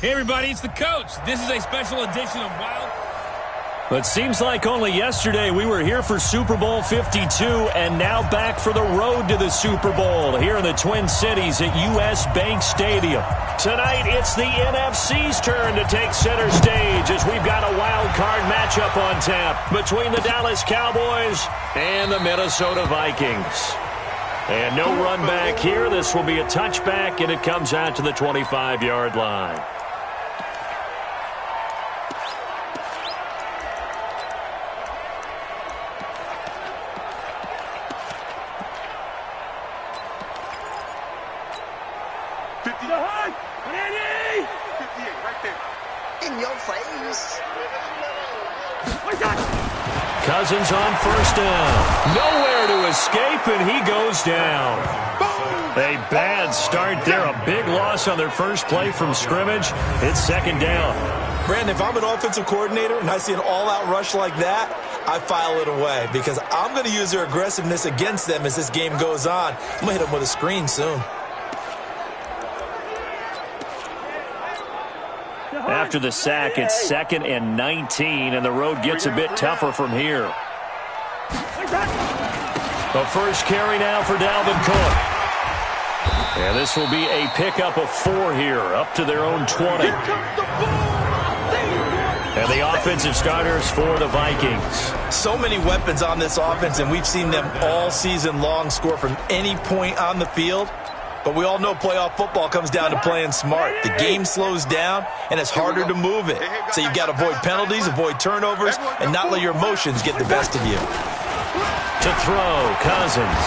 Hey everybody, it's the coach. This is a special edition of Wild. But seems like only yesterday we were here for Super Bowl 52 and now back for the road to the Super Bowl here in the Twin Cities at U.S. Bank Stadium. Tonight it's the NFC's turn to take center stage as we've got a wild card matchup on tap between the Dallas Cowboys and the Minnesota Vikings. And no run back here. This will be a touchback, and it comes out to the 25-yard line. Cousins on first down. Nowhere to escape, and he goes down. A bad start there. A big loss on their first play from scrimmage. It's second down. Brandon, if I'm an offensive coordinator and I see an all-out rush like that, I file it away because I'm going to use their aggressiveness against them as this game goes on. I'm going to hit them with a screen soon. After the sack, it's 2nd and 19, and the road gets a bit tougher from here. The first carry now for Dalvin Cook. And this will be a pickup of 4 here, up to their own 20. And the offensive starters for the Vikings. So many weapons on this offense, and we've seen them all season long score from any point on the field. But we all know playoff football comes down to playing smart. The game slows down, and it's harder to move it. So you've got to avoid penalties, avoid turnovers, and not let your emotions get the best of you. To throw, Cousins.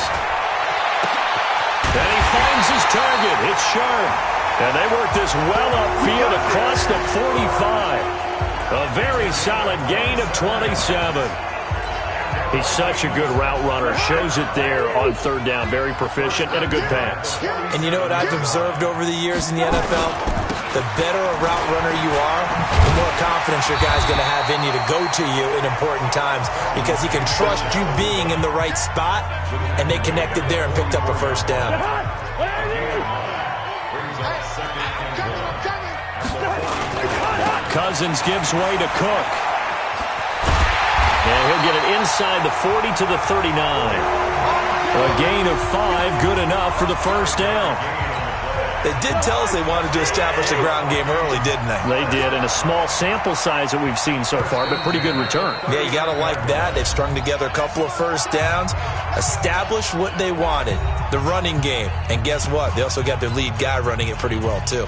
And he finds his target. It's sharp. And they work this well upfield across the 45. A very solid gain of 27. He's such a good route runner. Shows it there on third down. Very proficient and a good pass. And you know what I've observed over the years in the NFL? The better a route runner you are, the more confidence your guy's going to have in you to go to you in important times because he can trust you being in the right spot, and they connected there and picked up a first down. Cousins gives way to Cook. And he'll get it inside the 40 to the 39. A gain of 5, good enough for the first down. They did tell us they wanted to establish the ground game early, didn't they? They did, and a small sample size that we've seen so far, but pretty good return. Yeah, you got to like that. They've strung together a couple of first downs, established what they wanted, the running game. And guess what? They also got their lead guy running it pretty well, too.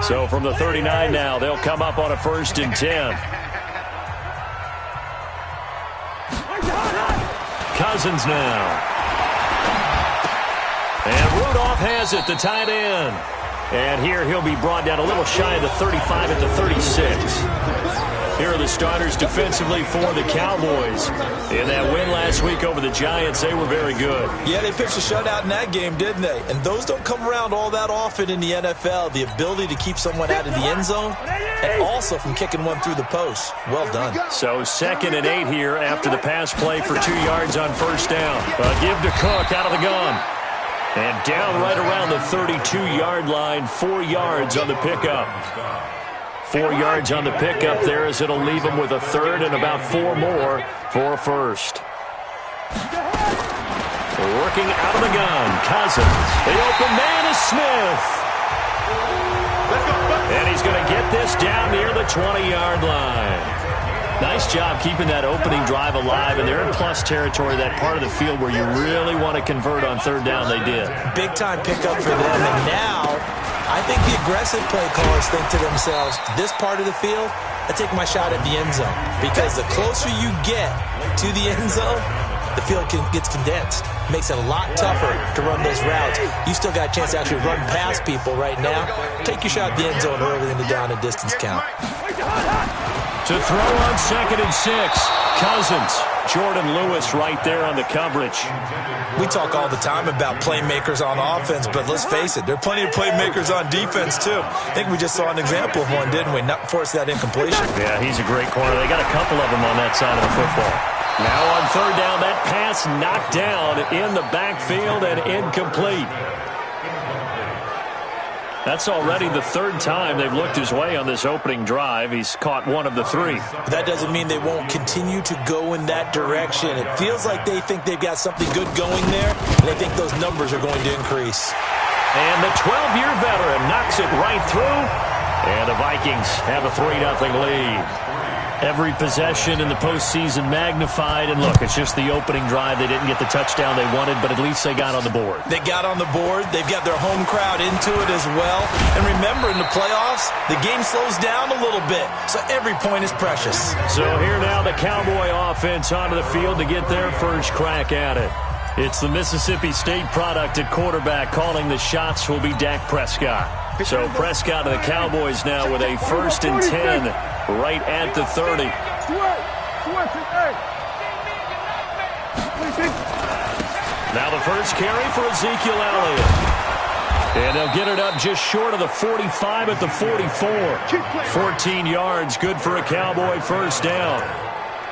So from the 39 now, they'll come up on a 1st and 10. Cousins now. And Rudolph has it, the tight end. And here he'll be brought down a little shy of the 35 at the 36. Here are the starters defensively for the Cowboys. In that win last week over the Giants, they were very good. Yeah, they pitched a shutout in that game, didn't they? And those don't come around all that often in the NFL. The ability to keep someone out of the end zone and also from kicking one through the post. Well done. So 2nd and 8 here after the pass play for 2 yards on first down. Give to Cook out of the gun. And down right around the 32-yard line, 4 yards on the pickup. 4 yards on the pickup there as it'll leave them with a 3rd and about 4 more for a first. Working out of the gun, Cousins. The open man is Smith. And he's going to get this down near the 20-yard line. Nice job keeping that opening drive alive, and they're in plus territory, that part of the field where you really want to convert on third down. They did. Big-time pickup for them, and now I think the aggressive play callers think to themselves, this part of the field, I take my shot at the end zone, because the closer you get to the end zone, the field gets condensed. Makes it a lot tougher to run those routes. You still got a chance to actually run past people right now. Take your shot at the end zone early in the down and distance count. To throw on 2nd and 6, Cousins. Jordan Lewis right there on the coverage. We talk all the time about playmakers on offense, but let's face it, there are plenty of playmakers on defense, too. I think we just saw an example of one, didn't we? Not force that incompletion. Yeah, he's a great corner. They got a couple of them on that side of the football. Now on third down, that pass knocked down in the backfield and incomplete. That's already the third time they've looked his way on this opening drive. He's caught one of the three. That doesn't mean they won't continue to go in that direction. It feels like they think they've got something good going there, and they think those numbers are going to increase. And the 12-year veteran knocks it right through, and the Vikings have a 3-0 lead. Every possession in the postseason magnified, and look, it's just the opening drive. They didn't get the touchdown they wanted, but at least they got on the board. They got on the board. They've got their home crowd into it as well. And remember, in the playoffs, the game slows down a little bit, so every point is precious. So here now the Cowboy offense onto the field to get their first crack at it. It's the Mississippi State product at quarterback. Calling the shots will be Dak Prescott. So Prescott and the Cowboys now with a 1st and 10 right at the 30. Now the first carry for Ezekiel Elliott. And they'll get it up just short of the 45 at the 44. 14 yards, good for a Cowboy first down.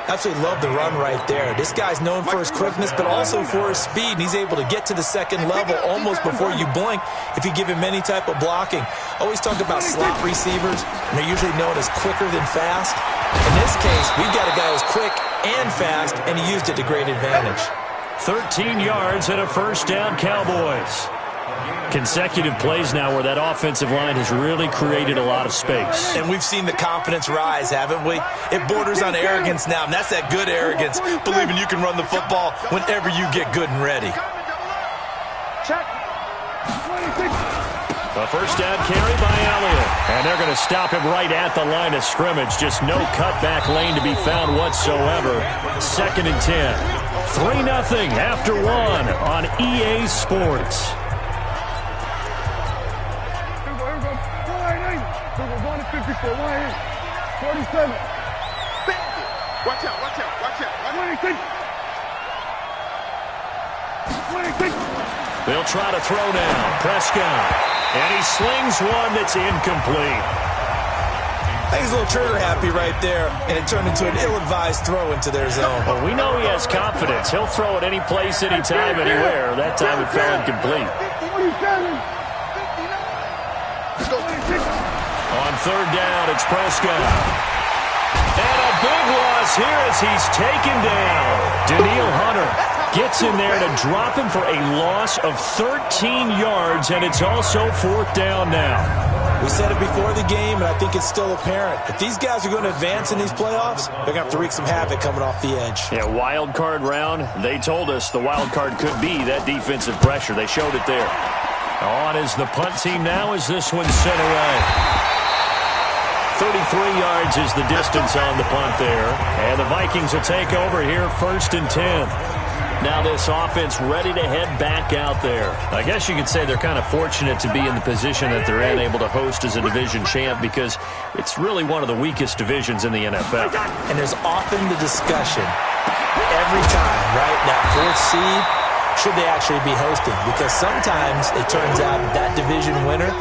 Absolutely love the run right there. This guy's known for his quickness, but also for his speed. And he's able to get to the second level almost before you blink if you give him any type of blocking. Always talk about slot receivers, and they're usually known as quicker than fast. In this case, we've got a guy who's quick and fast, and he used it to great advantage. 13 yards and a first down, Cowboys. Consecutive plays now where that offensive line has really created a lot of space. And we've seen the confidence rise, haven't we? It borders on arrogance now, and that's that good arrogance, believing you can run the football whenever you get good and ready. A first down carry by Elliott. And they're going to stop him right at the line of scrimmage. Just no cutback lane to be found whatsoever. 2nd and 10. 3-0 after 1 on EA Sports. Watch out. They'll try to throw now. Prescott. And he slings one that's incomplete. I think he's a little trigger happy right there, and it turned into an ill-advised throw into their zone. Well, we know he has confidence. He'll throw it any place, anytime, anywhere. That time it fell incomplete. On 3rd down, it's Prescott. And a big loss here as he's taken down. Danielle Hunter gets in there to drop him for a loss of 13 yards, and it's also 4th down now. We said it before the game, and I think it's still apparent. If these guys are going to advance in these playoffs, they're going to have to wreak some havoc coming off the edge. Yeah, wild card round. They told us the wild card could be that defensive pressure. They showed it there. On is the punt team now as this one's sent away. 33 yards is the distance on the punt there. And the Vikings will take over here 1st and 10. Now this offense ready to head back out there. I guess you could say they're kind of fortunate to be in the position that they're in, able to host as a division champ, because it's really one of the weakest divisions in the NFL. And there's often the discussion every time, right, that 4th seed, should they actually be hosting? Because sometimes it turns out that division winner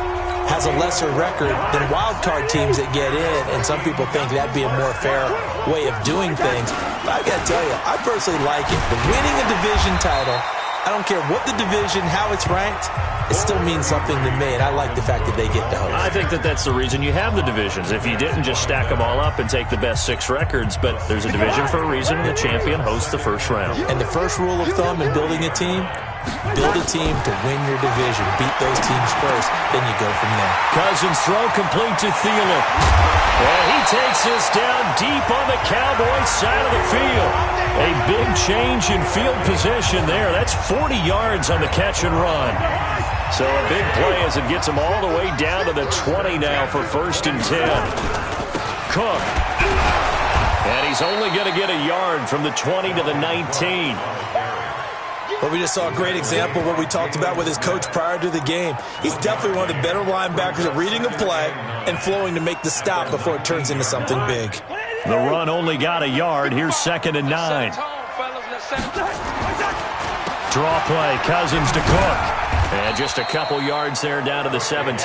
has a lesser record than wild card teams that get in, and some people think that'd be a more fair way of doing things. But I gotta tell you, I personally like it. But winning a division title, I don't care what the division, how it's ranked, it still means something to me, and I like the fact that they get to host. I think that that's the reason you have the divisions. If you didn't, just stack them all up and take the best 6 records, but there's a division for a reason, and the champion hosts the first round. And the first rule of thumb in building a team, build a team to win your division. Beat those teams first, then you go from there. Cousins throw complete to Thielen. And he takes this down deep on the Cowboys side of the field. A big change in field position there. That's 40 yards on the catch and run. So a big play as it gets him all the way down to the 20 now for 1st and 10. Cook. And he's only going to get a yard from the 20 to the 19. But we just saw a great example of what we talked about with his coach prior to the game. He's definitely one of the better linebackers at reading a play and flowing to make the stop before it turns into something big. The run only got a yard. Here's 2nd and 9. Draw play. Cousins to Cook. And just a couple yards there down to the 17.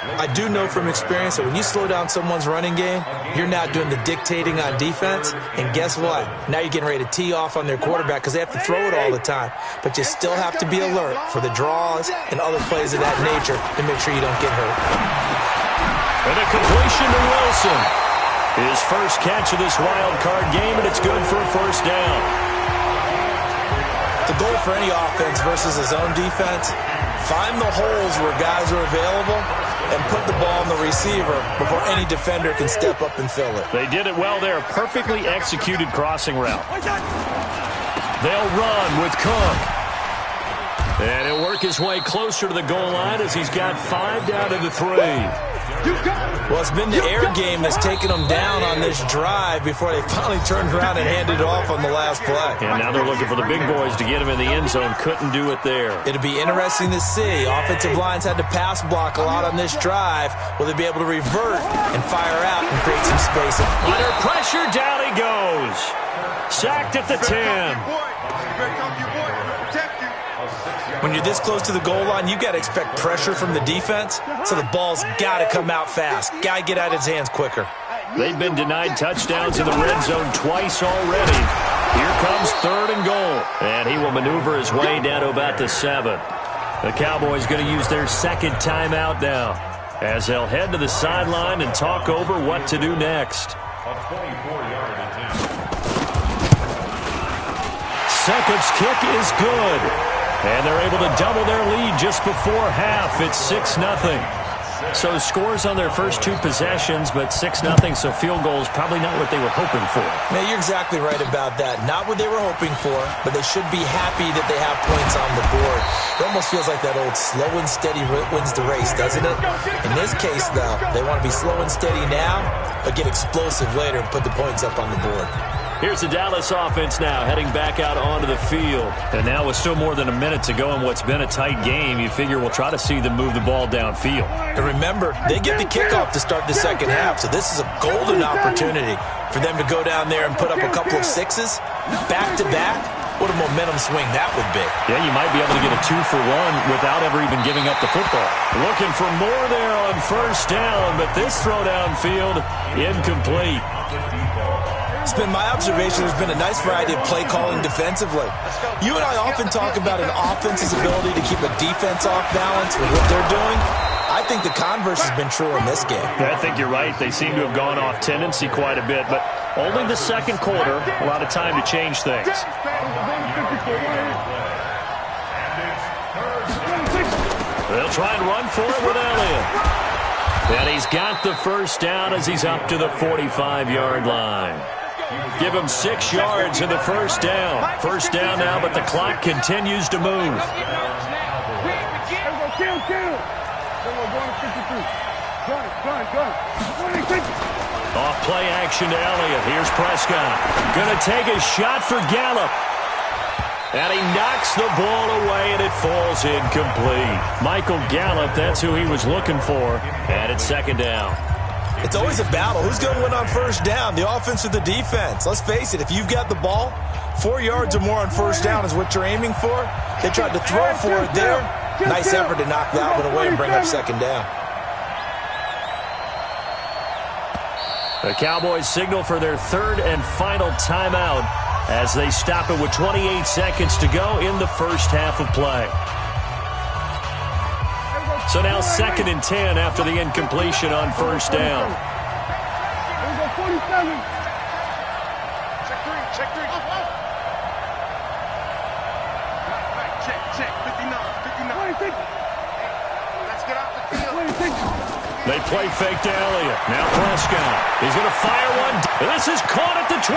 I do know from experience that when you slow down someone's running game, you're now doing the dictating on defense. And guess what? Now you're getting ready to tee off on their quarterback because they have to throw it all the time. But you still have to be alert for the draws and other plays of that nature to make sure you don't get hurt. And a completion to Wilson. His first catch of this wild card game, and it's good for a first down. The goal for any offense versus his own defense, find the holes where guys are available and put the ball on the receiver before any defender can step up and fill it. They did it well there. Perfectly executed crossing route. They'll run with Cook. And he'll work his way closer to the goal line as he's got 5 down to the 3. Well, it's been the air game that's taken them down on this drive before they finally turned around and handed it off on the last play. And now they're looking for the big boys to get him in the end zone. Couldn't do it there. It'll be interesting to see. Offensive lines had to pass block a lot on this drive. Will they be able to revert and fire out and create some space? Under pressure, down he goes. Sacked at the 10. When you're this close to the goal line, you've got to expect pressure from the defense, so the ball's got to come out fast. Got to get out of his hands quicker. They've been denied touchdowns in the red zone twice already. Here comes 3rd and goal. And he will maneuver his way down to about the 7. The Cowboys going to use their second timeout now as they'll head to the sideline and talk over what to do next. Second's kick is good. And they're able to double their lead just before half. It's 6-0. So scores on their first 2 possessions, but 6-0, so field goal is probably not what they were hoping for. Now, you're exactly right about that. Not what they were hoping for, but they should be happy that they have points on the board. It almost feels like that old slow and steady wins the race, doesn't it? In this case, though, they want to be slow and steady now, but get explosive later and put the points up on the board. Here's the Dallas offense now, heading back out onto the field. And now with still more than a minute to go in what's been a tight game, you figure we'll try to see them move the ball downfield. And remember, they get the kickoff to start the second half, so this is a golden opportunity for them to go down there and put up a couple of 6s, back-to-back. What a momentum swing that would be. Yeah, you might be able to get a 2-for-1 without ever even giving up the football. Looking for more there on first down, but this throw downfield, incomplete. It's been my observation there's been a nice variety of play calling defensively. You and I often talk about an offense's ability to keep a defense off balance with what they're doing. I think the converse has been true in this game. Yeah, I think you're right. They seem to have gone off tendency quite a bit, but only the second quarter, a lot of time to change things. They'll try and run for it with Elliott. And he's got the first down as he's up to the 45-yard line. Give him 6 yards in the first down. First down now, but the clock continues to move. Off play action to Elliott. Here's Prescott. Going to take a shot for Gallup. And he knocks the ball away, and it falls incomplete. Michael Gallup, that's who he was looking for. And it's second down. It's always a battle. Who's going to win on first down, the offense or the defense? Let's face it, if you've got the ball, 4 yards or more on first down is what you're aiming for. They tried to throw for it there. Nice effort to knock that one away and bring up second down. The Cowboys signal for their 3rd and final timeout as they stop it with 28 seconds to go in the first half of play. So now 2nd and 10 after the incompletion on first down. Check 3. Check. 59. Let's get out the field. They play fake to Elliott. Now Prescott. He's going to fire one. This is caught at the 20.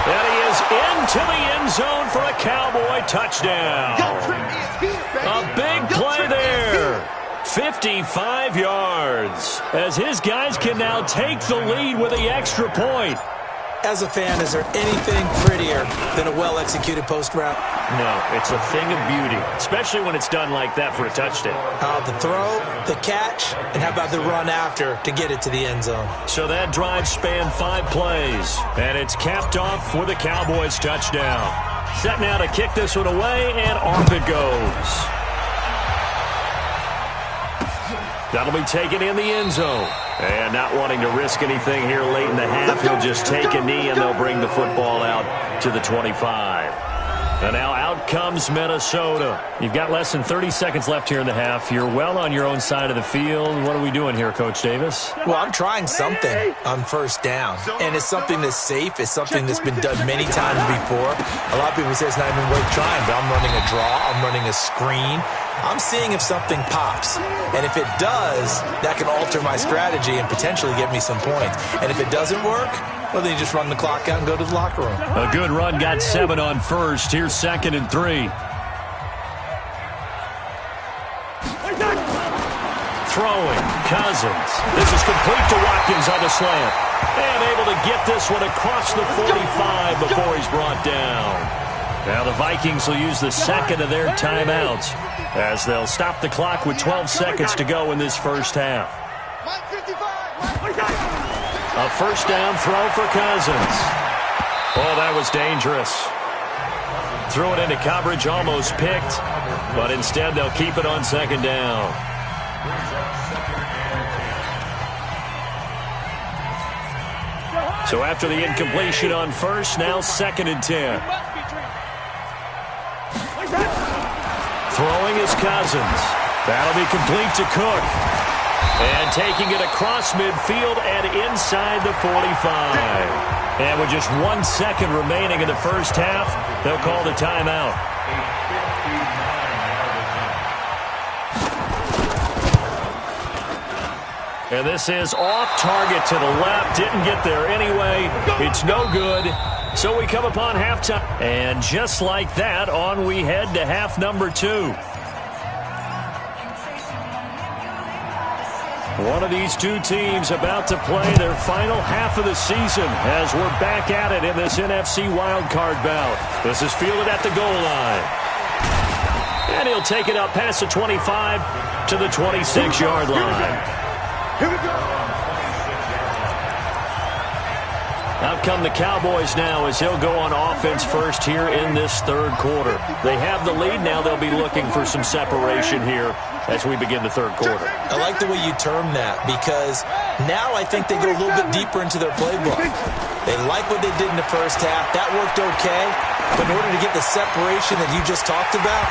And he is into the end zone for a Cowboy touchdown. A big play there. 55 yards. As his guys can now take the lead with the extra point. As a fan, is there anything prettier than a well-executed post route? No, it's a thing of beauty, especially when it's done like that for a touchdown. The throw, the catch, and how about the run after to get it to the end zone? So that drive spanned 5 plays, and it's capped off with a Cowboys touchdown. Set now to kick this one away, and off it goes. That'll be taken in the end zone. And not wanting to risk anything here late in the half, he'll just take a knee, and they'll bring the football out to the 25. And now out comes Minnesota. You've got less than 30 seconds left here in the half. You're well on your own side of the field. What are we doing here, Coach Davis? Well, I'm trying something on first down, and it's something that's safe. It's something that's been done many times before. A lot of people say it's not even worth trying, but I'm running a draw. I'm running a screen. I'm seeing if something pops, and if it does, that can alter my strategy and potentially get me some points. And if it doesn't work, well, then you just run the clock out and go to the locker room. A good run, got 7 on first. Here's 2nd and 3. Throwing, Cousins. This is complete to Watkins on the slant. And able to get this one across the 45 before he's brought down. Now the Vikings will use the second of their timeouts as they'll stop the clock with 12 seconds to go in this first half. A first down throw for Cousins. Oh, that was dangerous. Threw it into coverage, almost picked, but instead they'll keep it on 2nd down. So after the incompletion on first, now 2nd and 10. Throwing is Cousins. That'll be complete to Cook. And taking it across midfield and inside the 45. And with just 1 second remaining in the first half, they'll call the timeout. And this is off target to the left. Didn't get there anyway. It's no good. So we come upon halftime. And just like that, on we head to half number 2. One of these two teams about to play their final half of the season as we're back at it in this NFC wildcard bout. This is fielded at the goal line. And he'll take it up past the 25 to the 26-yard line. Here we go. Out come the Cowboys now as he'll go on offense first here in this third quarter. They have the lead. Now they'll be looking for some separation here as we begin the third quarter. I like the way you term that because now I think they go a little bit deeper into their playbook. They like what they did in the first half. That worked okay. But in order to get the separation that you just talked about,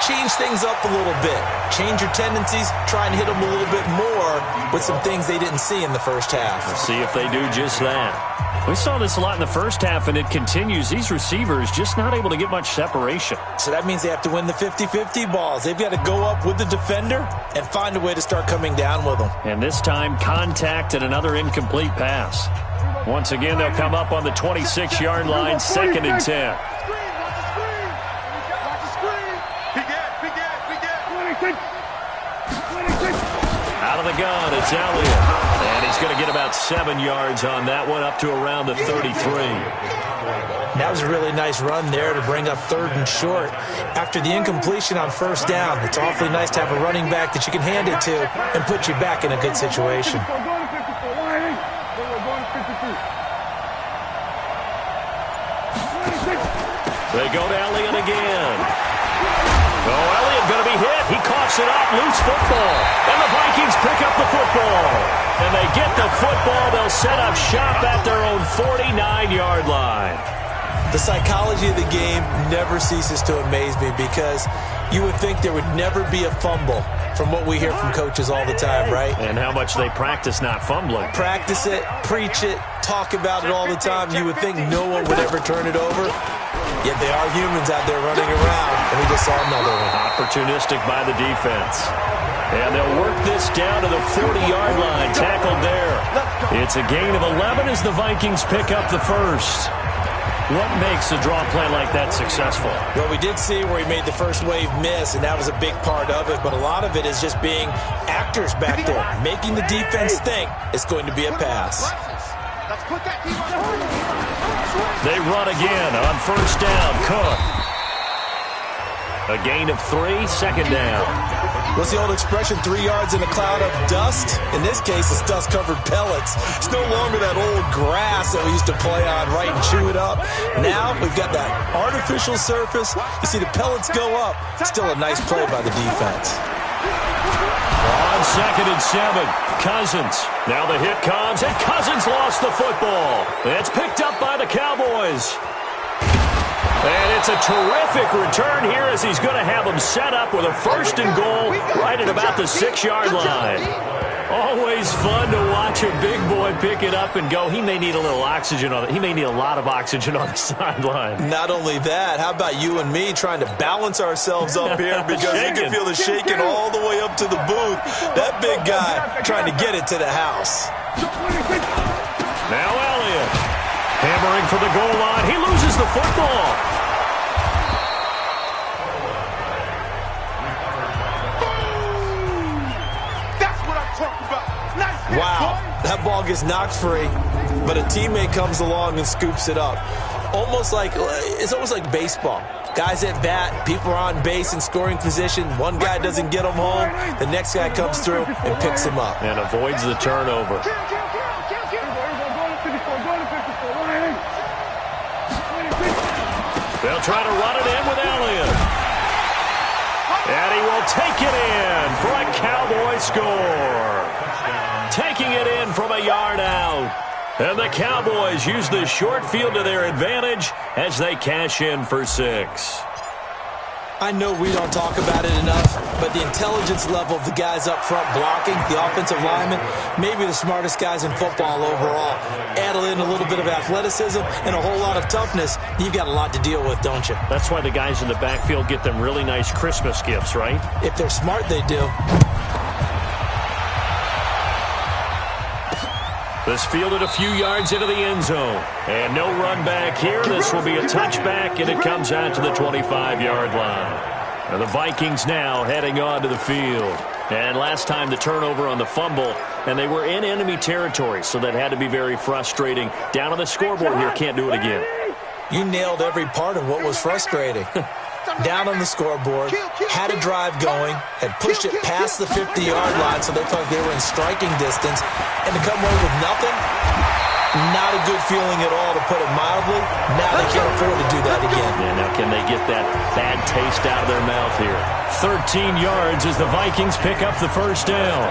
change things up a little bit. Change your tendencies. Try and hit them a little bit more with some things they didn't see in the first half. We'll see if they do just that. We saw this a lot in the first half, and it continues. These receivers just not able to get much separation. So that means they have to win the 50-50 balls. They've got to go up with the defender and find a way to start coming down with them. And this time, contact and another incomplete pass. Once again, they'll come up on the 26-yard line, 2nd and 10. Out of the gun, it's Elliott. And he's going to get about 7 yards on that one, up to around the 33. That was a really nice run there to bring up 3rd and short. After the incompletion on first down, it's awfully nice to have a running back that you can hand it to and put you back in a good situation. They go to Elliott again. Oh, Elliott going to be hit. He coughs it up. Loose football. And the Vikings pick up the football. And they get the football. They'll set up shop at their own 49-yard line. The psychology of the game never ceases to amaze me because you would think there would never be a fumble from what we hear from coaches all the time, right? And how much they practice not fumbling. Practice it, preach it, talk about it all the time. You would think no one would ever turn it over. Yet they are humans out there running around, and we just saw another one. Opportunistic by the defense. And they'll work this down to the 40-yard line, tackled there. It's a gain of 11 as the Vikings pick up the first. What makes a draw play like that successful? Well, we did see where he made the first wave miss, and that was a big part of it, but a lot of it is just being actors back there, making the defense think it's going to be a pass. They run again on first down. Cook. A gain of 3, 2nd down. What's the old expression, 3 yards in a cloud of dust? In this case, it's dust-covered pellets. It's no longer that old grass that we used to play on, right, and chew it up. Now we've got that artificial surface. You see the pellets go up. Still a nice play by the defense. On On 2nd and 7, Cousins. Now the hit comes, and Cousins lost the football. It's picked up by the Cowboys. And it's a terrific return here as he's going to have them set up with a 1st and goal right at about the 6-yard line. Always fun to watch a big boy pick it up and go. He may need a little oxygen on it. He may need a lot of oxygen on the sideline. Not only that, how about you and me trying to balance ourselves up here because you can feel the shaking all the way up to the booth. That big guy trying to get it to the house. Now Elliott hammering for the goal line. He loses the football. Wow, that ball gets knocked free, but a teammate comes along and scoops it up. It's almost like baseball. Guys at bat, people are on base in scoring position. One guy doesn't get him home. The next guy comes through and picks him up. And avoids the turnover. They'll try to run it in with Elliott. And he will take it in for a Cowboy score. Taking it in from a yard out. And the Cowboys use the short field to their advantage as they cash in for 6. I know we don't talk about it enough, but the intelligence level of the guys up front blocking, the offensive linemen, maybe the smartest guys in football overall. Add in a little bit of athleticism and a whole lot of toughness, you've got a lot to deal with, don't you? That's why the guys in the backfield get them really nice Christmas gifts, right? If they're smart, they do. This fielded a few yards into the end zone. And no run back here. This will be a touchback, and it comes out to the 25-yard line. And the Vikings now heading on to the field. And last time the turnover on the fumble, and they were in enemy territory, so that had to be very frustrating. Down on the scoreboard here, can't do it again. You nailed every part of what was frustrating. Down on the scoreboard, had a drive going, had pushed it past the 50-yard line so they felt like they were in striking distance, and to come away with nothing, not a good feeling at all, to put it mildly. Now they can't afford to do that again. Yeah, now can they get that bad taste out of their mouth here? 13 yards as the Vikings pick up the 1st down.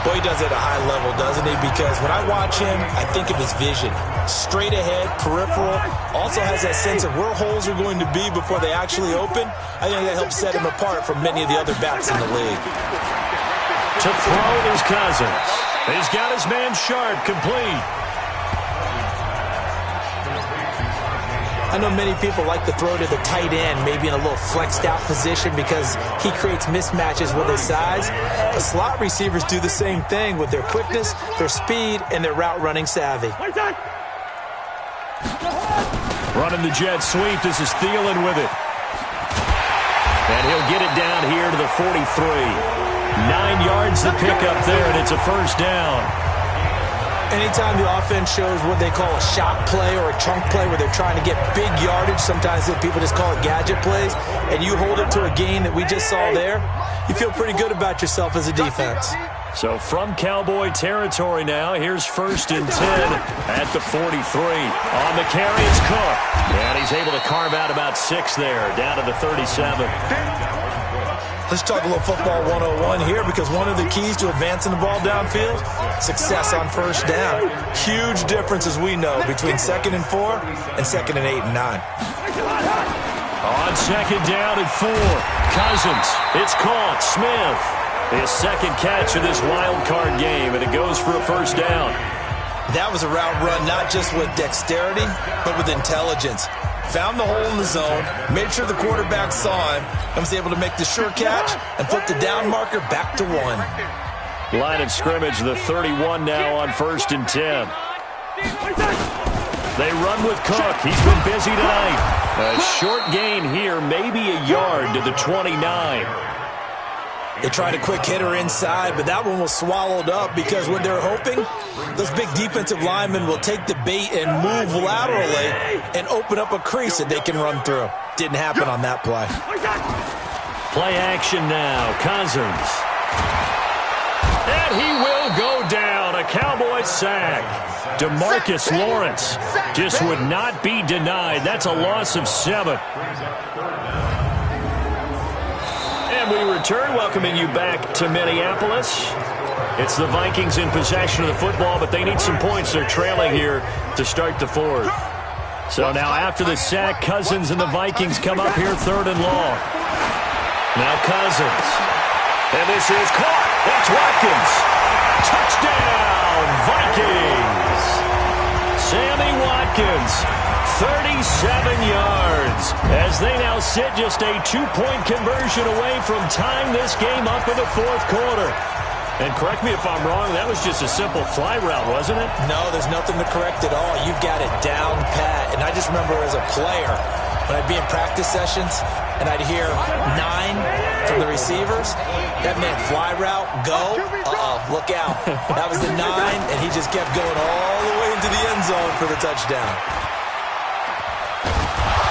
Boy, he does it at a high level, doesn't he? Because when I watch him, I think of his vision. Straight ahead, peripheral. Also has that sense of where holes are going to be before they actually open. I think that helps set him apart from many of the other backs in the league. To throw is Cousins. He's got his man Sharp complete. I know many people like to throw to the tight end, maybe in a little flexed out position because he creates mismatches with his size. But slot receivers do the same thing with their quickness, their speed, and their route running savvy. Running the jet sweep. This is Thielen with it. And he'll get it down here to the 43. 9 yards to pick up there, and it's a 1st down. Anytime the offense shows what they call a shot play or a chunk play where they're trying to get big yardage, sometimes people just call it gadget plays, and you hold it to a gain that we just saw there, you feel pretty good about yourself as a defense. So from Cowboy territory now, here's 1st and 10 at the 43. On the carry, it's Cook. And he's able to carve out about 6 there, down to the 37. Let's talk a little football 101 here, because one of the keys to advancing the ball downfield, success on 1st down. Huge difference, as we know, between 2nd and 4 and 2nd and 8 and 9. On 2nd down and 4, Cousins. It's caught. Smith. His 2nd catch of this wild card game, and it goes for a 1st down. That was a route run not just with dexterity, but with intelligence. Found the hole in the zone, made sure the quarterback saw him, and was able to make the sure catch and put the down marker back to 1. Line of scrimmage, the 31 now on 1st and 10. They run with Cook. He's been busy tonight. A short gain here, maybe a yard to the 29. They tried a quick hitter inside, but that one was swallowed up because what they're hoping, those big defensive linemen will take the bait and move laterally and open up a crease that they can run through. Didn't happen on that play. Play action now. Cousins. And he will go down. A Cowboy sack. DeMarcus Lawrence just would not be denied. That's a loss of 7. And we return, welcoming you back to Minneapolis. It's the Vikings in possession of the football, but they need some points. They're trailing here to start the fourth. So now after the sack, Cousins and the Vikings come up here 3rd and long. Now Cousins. And this is caught. That's Watkins. Touchdown, Vikings. Sammy Watkins, 37 yards, as they now sit just a 2-point conversion away from tying this game up in the 4th quarter. And correct me if I'm wrong, that was just a simple fly route, wasn't it? No, there's nothing to correct at all. You've got it down pat. And I just remember as a player, when I'd be in practice sessions and I'd hear 9 from the receivers, that meant fly route, go, look out. That was the 9, and he just kept going all the way into the end zone for the touchdown.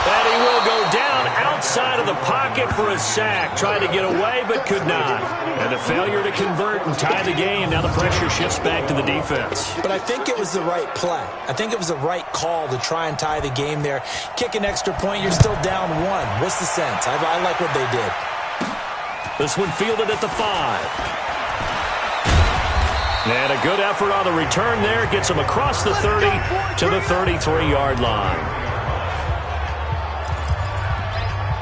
And he will go down outside of the pocket for a sack. Tried to get away, but could not. And a failure to convert and tie the game. Now the pressure shifts back to the defense. But I think it was the right play. I think it was the right call to try and tie the game there. Kick an extra point, you're still down 1. What's the sense? I like what they did. This one fielded at the 5. And a good effort on the return there. Gets him across the 30 to the 33-yard line.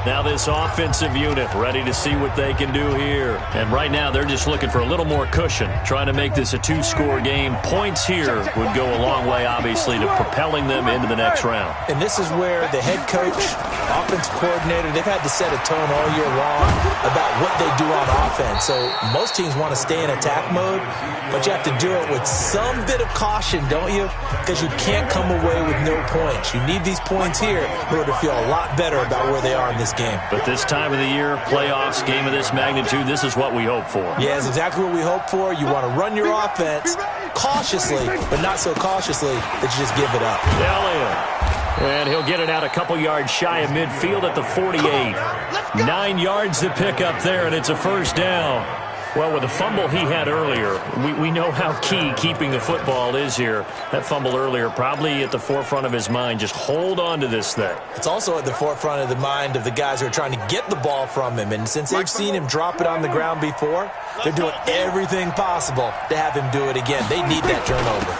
Now this offensive unit ready to see what they can do here. And right now they're just looking for a little more cushion, trying to make this a 2-score game. Points here would go a long way, obviously, to propelling them into the next round. And this is where the head coach, offensive coordinator, they've had to set a tone all year long about what they do on offense. So most teams want to stay in attack mode, but you have to do it with some bit of caution, don't you? Because you can't come away with no points. You need these points here in order to feel a lot better about where they are in this game. But this time of the year, playoffs, game of this magnitude, this is what we hope for. Yeah, it's exactly what we hope for. You want to run your offense cautiously, but not so cautiously that you just give it up. Elliott. And he'll get it out a couple yards shy of midfield at the 48. 9 yards to pick up there, and it's a first down. Well, with the fumble he had earlier, we know how key keeping the football is here. That fumble earlier probably at the forefront of his mind. Just hold on to this thing. It's also at the forefront of the mind of the guys who are trying to get the ball from him. And since they've seen him drop it on the ground before, they're doing everything possible to have him do it again. They need that turnover.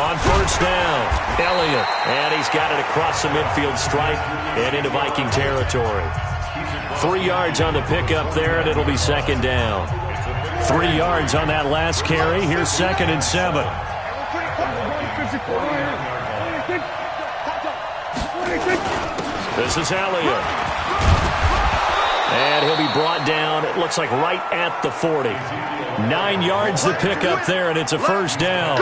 On first down, Elliott. And he's got it across the midfield stripe and into Viking territory. 3 yards on the pickup there, and it'll be second down. 3 yards on that last carry. Here's 2nd and 7. This is Elliott. And he'll be brought down, it looks like right at the 40. 9 yards to pick up there, and it's a first down.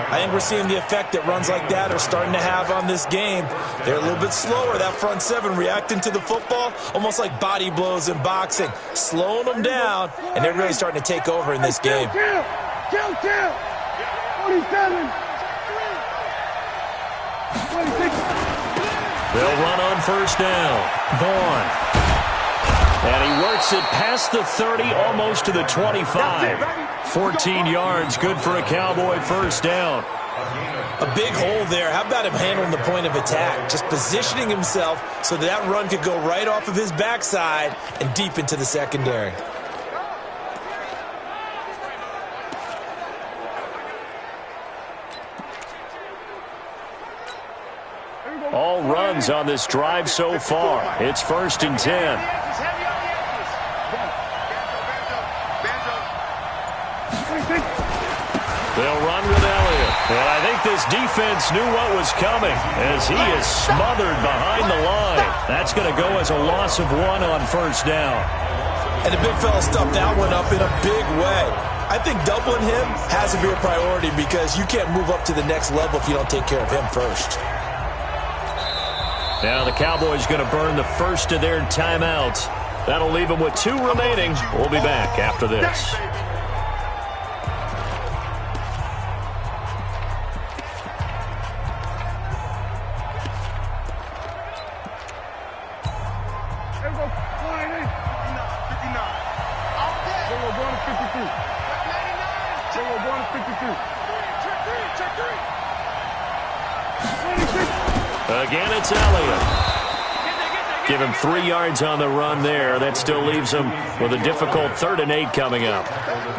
I think we're seeing the effect that runs like that are starting to have on this game. They're a little bit slower, that front 7, reacting to the football, almost like body blows in boxing, slowing them down, and they're really starting to take over in this game. Kill. 47. They'll run on first down. Vaughn. And he works it past the 30, almost to the 25. 14 yards, good for a Cowboy first down. A big hole there. How about him handling the point of attack? Just positioning himself so that run could go right off of his backside and deep into the secondary. All runs on this drive so far. It's 1st and 10. They'll run with Elliott. And I think this defense knew what was coming as he is smothered behind the line. That's going to go as a loss of 1 on first down. And the big fella stuffed that one up in a big way. I think doubling him has to be a priority because you can't move up to the next level if you don't take care of him first. Now the Cowboys going to burn the first of their timeouts. That'll leave them with 2 remaining. We'll be back after this. Check 3. Again, it's Elliott. Give him 3 yards on the run there. That still leaves him with a difficult 3rd and 8 coming up.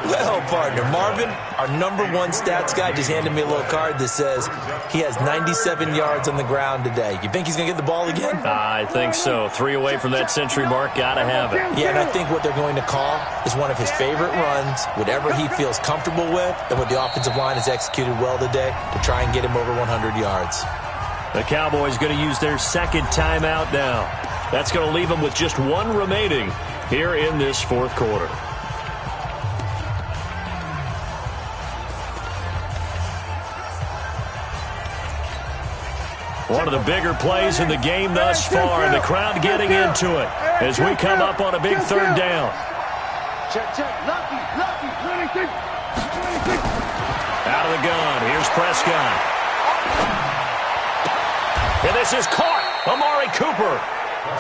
Well, partner, Marvin, our #1 stats guy, just handed me a little card that says he has 97 yards on the ground today. You think he's going to get the ball again? I think so. 3 away from that century mark. Got to have it. Yeah, and I think what they're going to call is one of his favorite runs, whatever he feels comfortable with, and what the offensive line has executed well today to try and get him over 100 yards. The Cowboys going to use their 2nd timeout now. That's going to leave them with just 1 remaining here in this 4th quarter. One of the bigger plays in the game thus far, and the crowd getting into it as we come up on a big 3rd down. Check, lucky. Out of the gun, here's Prescott. And this is caught. Amari Cooper.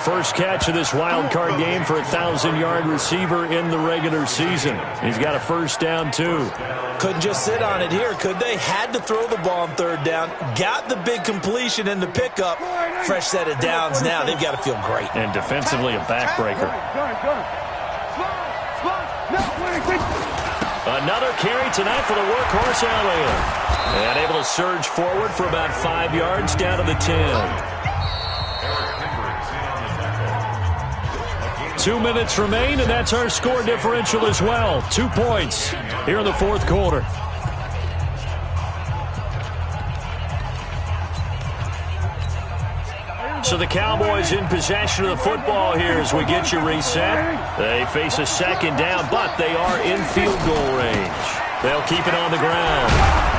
First catch of this wild card game for a 1,000-yard receiver in the regular season. He's got a 1st down, too. Couldn't just sit on it here, could they? Had to throw the ball on 3rd down. Got the big completion in the pickup. Fresh set of downs now. They've got to feel great. And defensively, a backbreaker. Another carry tonight for the workhorse Elliott. And able to surge forward for about 5 yards down to the 10. 2 minutes remain, and that's our score differential as well. 2 points here in the 4th quarter. So the Cowboys in possession of the football here as we get you reset. They face a 2nd down, but they are in field goal range. They'll keep it on the ground.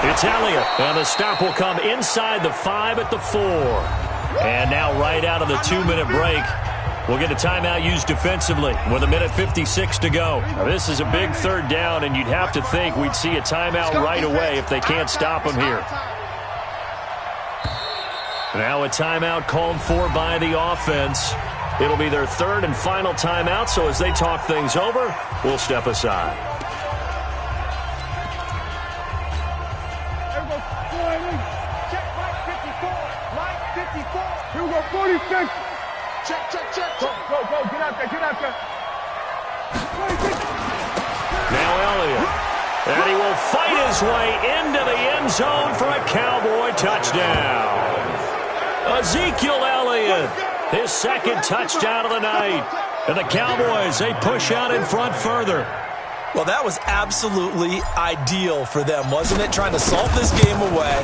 It's Elliott, and the stop will come inside the 5 at the 4. And now right out of the 2-minute break, we'll get a timeout used defensively with 1:56 to go. Now, this is a big 3rd down, and you'd have to think we'd see a timeout right away if they can't stop him here. Now a timeout called for by the offense. It'll be their 3rd and final timeout, so as they talk things over, we'll step aside. Here we go, 46. Check. Go, get out there. Now Elliott. And he will fight his way into the end zone for a Cowboy touchdown. Ezekiel Elliott, his 2nd touchdown of the night. And the Cowboys, they push out in front further. Well, that was absolutely ideal for them, wasn't it? Trying to salt this game away.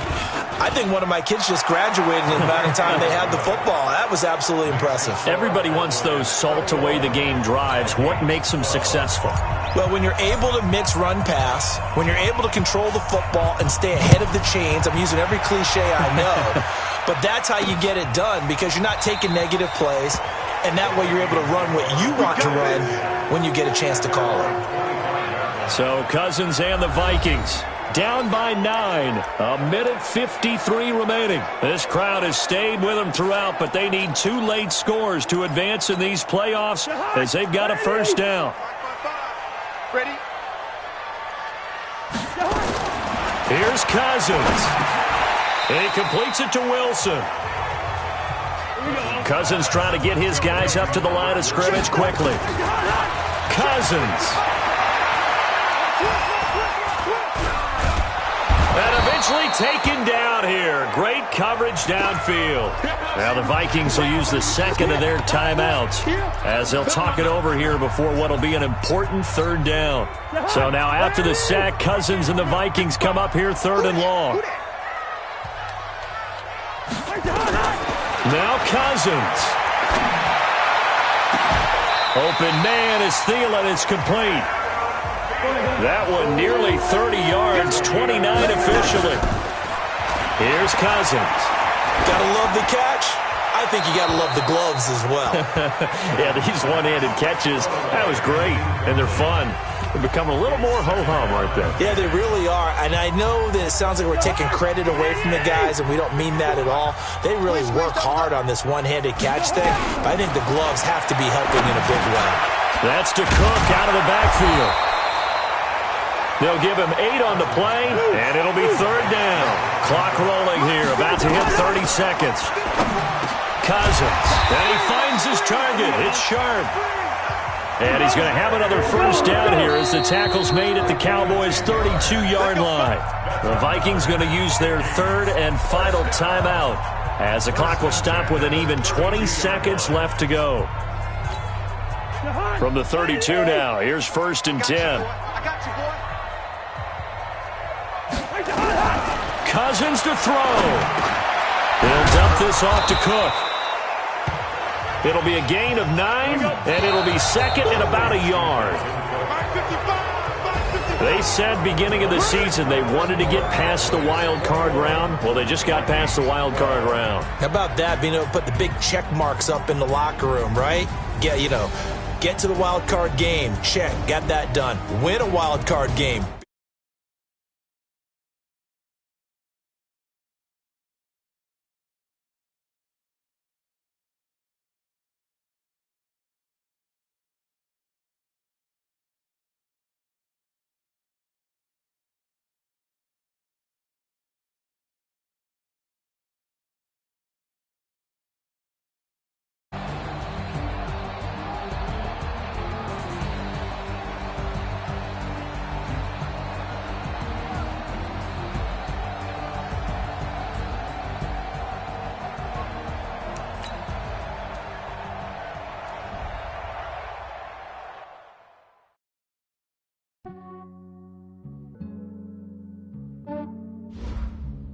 I think one of my kids just graduated in the amount of time they had the football. That was absolutely impressive. Everybody wants those salt-away-the-game drives. What makes them successful? Well, when you're able to mix run-pass, when you're able to control the football and stay ahead of the chains, I'm using every cliche I know, but that's how you get it done because you're not taking negative plays, and that way you're able to run what you want to run when you get a chance to call it. So Cousins and the Vikings down by 9. 1:53 remaining. This crowd has stayed with them throughout, but they need 2 late scores to advance in these playoffs as they've got a 1st down. Ready? Here's Cousins. And he completes it to Wilson. Cousins trying to get his guys up to the line of scrimmage quickly. Cousins. And eventually taken down here. Great coverage downfield. Now the Vikings will use the 2nd of their timeouts as they'll talk it over here before what will be an important 3rd down. So now after the sack, Cousins and the Vikings come up here 3rd and long. Now Cousins. Open man is Thielen. It's complete. That one nearly 30 yards, 29 officially. Here's Cousins. Gotta love the catch. I think you gotta love the gloves as well. Yeah, these one-handed catches, that was great, and they're fun. They become a little more ho-hum right there. Yeah, they really are, and I know that it sounds like we're taking credit away from the guys, and we don't mean that at all. They really work hard on this one-handed catch thing, but I think the gloves have to be helping in a big way. That's to Cook out of the backfield. They'll give him 8 on the play, and it'll be 3rd down. Clock rolling here, about to hit 30 seconds. Cousins. And he finds his target. It's Sharp. And he's going to have another first down here as the tackle's made at the Cowboys' 32-yard line. The Vikings going to use their third and final timeout as the clock will stop with an even 20 seconds left to go. From the 32 now, here's 1st and 10. Cousins to throw. He'll dump this off to Cook. It'll be a gain of 9, and it'll be second and about a yard. They said beginning of the season they wanted to get past the wild card round. Well, they just got past the wild card round. How about that, being able to put the big check marks up in the locker room, right? Get to the wild card game. Check, got that done. Win a wild card game.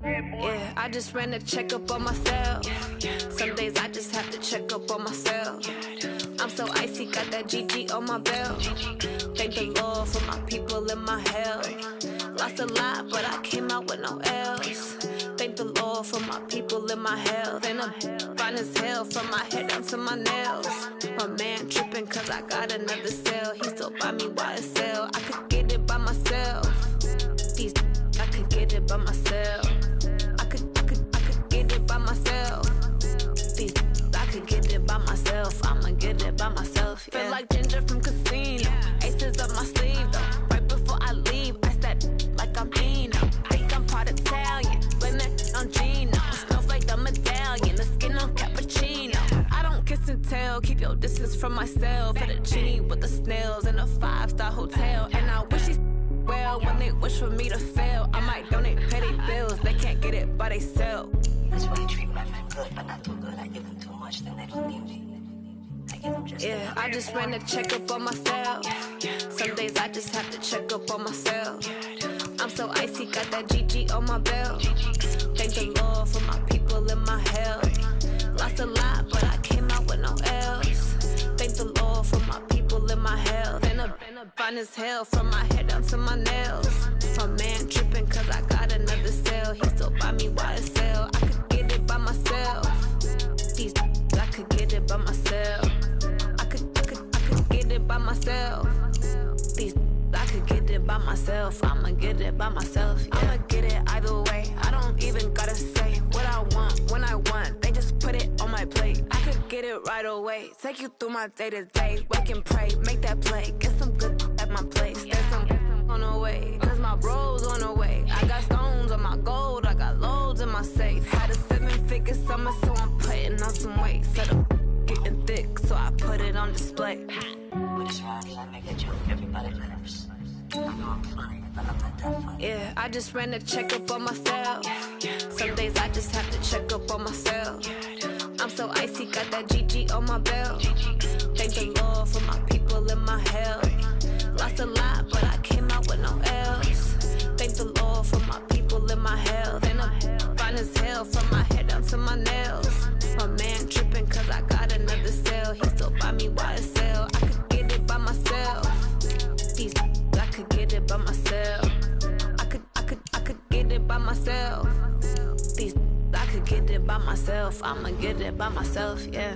Yeah, I just ran a checkup on myself. Some days I just have to check up on myself. I'm so icy, got that GG on my belt. Thank the Lord for my people and my health. Lost a lot, but I came out with no L's. Thank the Lord for my people and my health. And I'm fine as hell from my head down to my nails. My man tripping cause I got another cell. He still buy me YSL. I could get it by myself. I could get it by myself. I could get it by myself. I could get it by myself. I'ma get it by myself. Yeah. Feel like Ginger from Casino. Aces up my sleeve though. Right before I leave, I said like I'm Dino. Think I'm part Italian. Blame that on Gino. Snowflake the medallion. The skin on cappuccino. I don't kiss and tell. Keep your distance from myself. At a genie with the snails in a 5-star hotel. And I wish he's well when they wish for me to fail. I might donate petty bills. They can't get it by themselves. That's why I treat my men good, but not too good. I give them too much, then they don't need me. I give them just yeah, I just ran a checkup on myself. Some days I just have to check up on myself. I'm so icy, got that GG on my belt. Thank the Lord for my people and my health. Lost a lot, but I came out with no L's. Thank the Lord for my people and my health. And I'm fine as hell from my head down to my nails. My man tripping cause I got another cell. He still buy me YSL. I could get it by myself. I could get it by myself. I could get it by myself. I could get it by myself. I'ma get it by myself. Yeah. I'ma get it either way. I don't even gotta say what I want when I want. They just put it on my plate. I could get it right away. Take you through my day to day. Wake and pray, make that play. Get some good at my place. There's some on the way. Cause my bro's on the way. I got stones on my gold. I got loads in my safe. Had a 7-figure summer, so I'm putting on some weight. Set up getting thick, so I put it on display. With this rowdy, I make a joke, everybody laughs. I know I'm funny, but I'm not that funny. Yeah, I just ran a checkup on myself. Some days I just have to check up on myself. I'm so icy, got that GG on my belt. Thank the Lord for my people and my health. Lost a lot, but I came out with no L's. Thank the Lord for my people and my health. And I'm fine as hell from my head down to my nails. My man tripping cause I got another cell. He still buy me YSL. I could get it by myself. I could get it by myself. I could get it by myself. I could get it by myself. I'ma get it by myself, yeah.